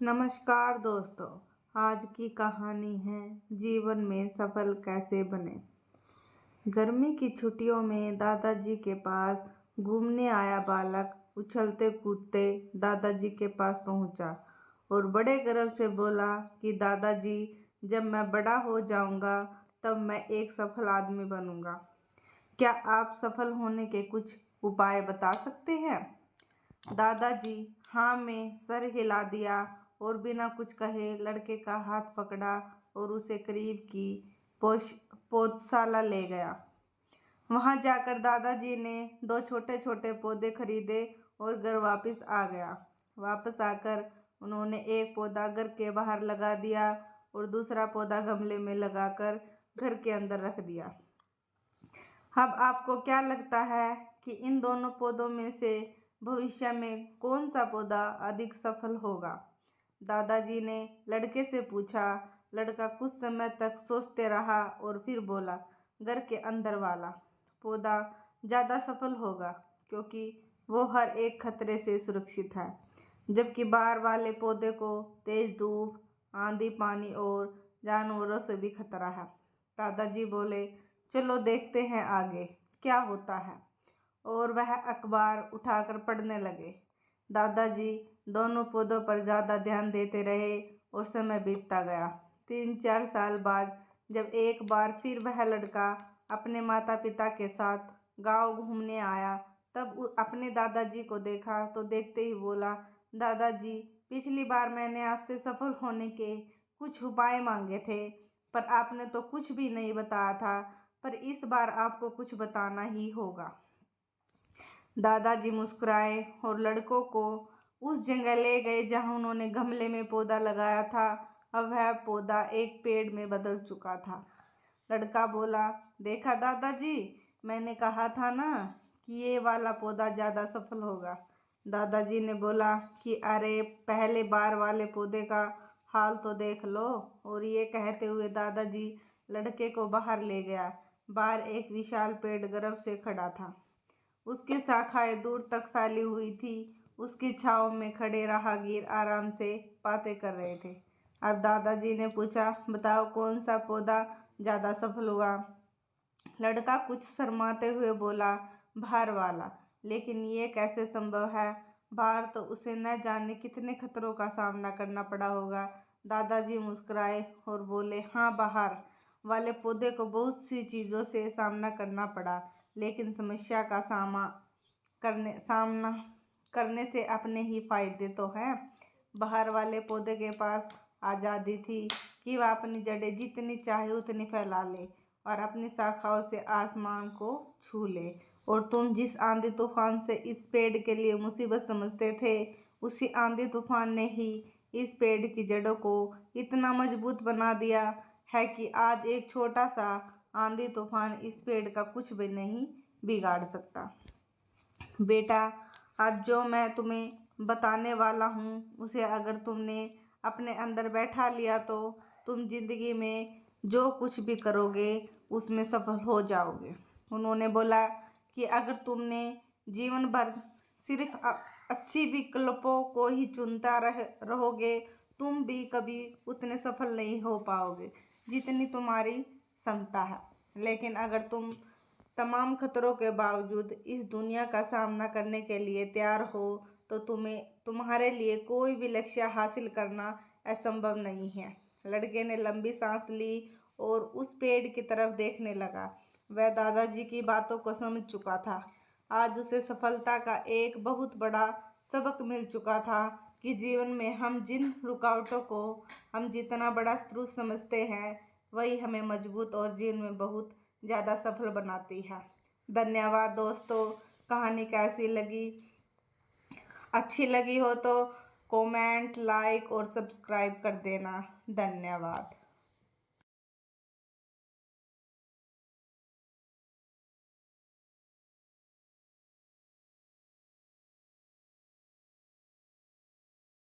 नमस्कार दोस्तों। आज की कहानी है जीवन में सफल कैसे बने। गर्मी की छुट्टियों में दादाजी के पास घूमने आया बालक उछलते कूदते दादाजी के पास पहुंचा और बड़े गर्व से बोला कि दादाजी, जब मैं बड़ा हो जाऊंगा तब मैं एक सफल आदमी बनूंगा। क्या आप सफल होने के कुछ उपाय बता सकते हैं? दादाजी हाँ में सर हिला दिया और बिना कुछ कहे लड़के का हाथ पकड़ा और उसे करीब की पौधशाला ले गया। वहां जाकर दादाजी ने 2 छोटे छोटे पौधे खरीदे और घर वापस आ गया। वापस आकर उन्होंने एक पौधा घर के बाहर लगा दिया और दूसरा पौधा गमले में लगाकर घर के अंदर रख दिया। अब आपको क्या लगता है कि इन दोनों पौधों में से भविष्य में कौन सा पौधा अधिक सफल होगा? दादाजी ने लड़के से पूछा। लड़का कुछ समय तक सोचते रहा और फिर बोला, घर के अंदर वाला पौधा ज़्यादा सफल होगा क्योंकि वो हर एक खतरे से सुरक्षित है, जबकि बाहर वाले पौधे को तेज धूप, आंधी, पानी और जानवरों से भी खतरा है। दादाजी बोले, चलो देखते हैं आगे क्या होता है। और वह अखबार उठाकर पढ़ने लगे। दादाजी दोनों पौधों पर ज़्यादा ध्यान देते रहे और समय बीतता गया। 3-4 साल बाद जब एक बार फिर वह लड़का अपने माता पिता के साथ गांव घूमने आया, तब अपने दादाजी को देखा तो देखते ही बोला, दादाजी, पिछली बार मैंने आपसे सफल होने के कुछ उपाय मांगे थे, पर आपने तो कुछ भी नहीं बताया था, पर इस बार आपको कुछ बताना ही होगा। दादाजी मुस्कुराए और लड़कों को उस जगह ले गए जहां उन्होंने गमले में पौधा लगाया था। अब वह पौधा एक पेड़ में बदल चुका था। लड़का बोला, देखा दादाजी, मैंने कहा था ना कि ये वाला पौधा ज़्यादा सफल होगा। दादाजी ने बोला कि अरे, पहले बार वाले पौधे का हाल तो देख लो। और ये कहते हुए दादाजी लड़के को बाहर ले गया। बाहर एक विशाल पेड़ गर्व से खड़ा था। उसकी शाखाएं दूर तक फैली हुई थी। उसकी छांव में खड़े राहगीर आराम से बातें कर रहे थे। अब दादाजी ने पूछा, बताओ कौन सा पौधा ज़्यादा सफल हुआ? लड़का कुछ शर्माते हुए बोला, बाहर वाला। लेकिन ये कैसे संभव है? बाहर तो उसे न जाने कितने खतरों का सामना करना पड़ा होगा। दादाजी मुस्कुराए और बोले, हाँ, बाहर वाले पौधे को बहुत सी चीज़ों से सामना करना पड़ा, लेकिन समस्या का सामना करने से अपने ही फायदे तो हैं। बाहर वाले पौधे के पास आज़ादी थी कि वह अपनी जड़ें जितनी चाहे उतनी फैला ले और अपनी शाखाओं से आसमान को छू ले। और तुम जिस आंधी तूफान से इस पेड़ के लिए मुसीबत समझते थे, उसी आंधी तूफान ने ही इस पेड़ की जड़ों को इतना मजबूत बना दिया है कि आज एक छोटा सा आंधी तूफान इस पेड़ का कुछ भी नहीं बिगाड़ सकता। बेटा, आज जो मैं तुम्हें बताने वाला हूँ उसे अगर तुमने अपने अंदर बैठा लिया तो तुम जिंदगी में जो कुछ भी करोगे उसमें सफल हो जाओगे। उन्होंने बोला कि अगर तुमने जीवन भर सिर्फ अच्छी विकल्पों को ही चुनता रहोगे, तुम भी कभी उतने सफल नहीं हो पाओगे जितनी तुम्हारी क्षमता है। लेकिन अगर तुम तमाम खतरों के बावजूद इस दुनिया का सामना करने के लिए तैयार हो तो तुम्हारे लिए कोई भी लक्ष्य हासिल करना असंभव नहीं है। लड़के ने लंबी सांस ली और उस पेड़ की तरफ देखने लगा। वह दादाजी की बातों को समझ चुका था। आज उसे सफलता का एक बहुत बड़ा सबक मिल चुका था कि जीवन में हम जिन रुकावटों को हम जितना बड़ा स्रोत समझते हैं, वही हमें मजबूत और जीवन में बहुत ज़्यादा सफल बनाती है। धन्यवाद दोस्तों। कहानी कैसी लगी? अच्छी लगी हो तो कमेंट, लाइक और सब्सक्राइब कर देना। धन्यवाद।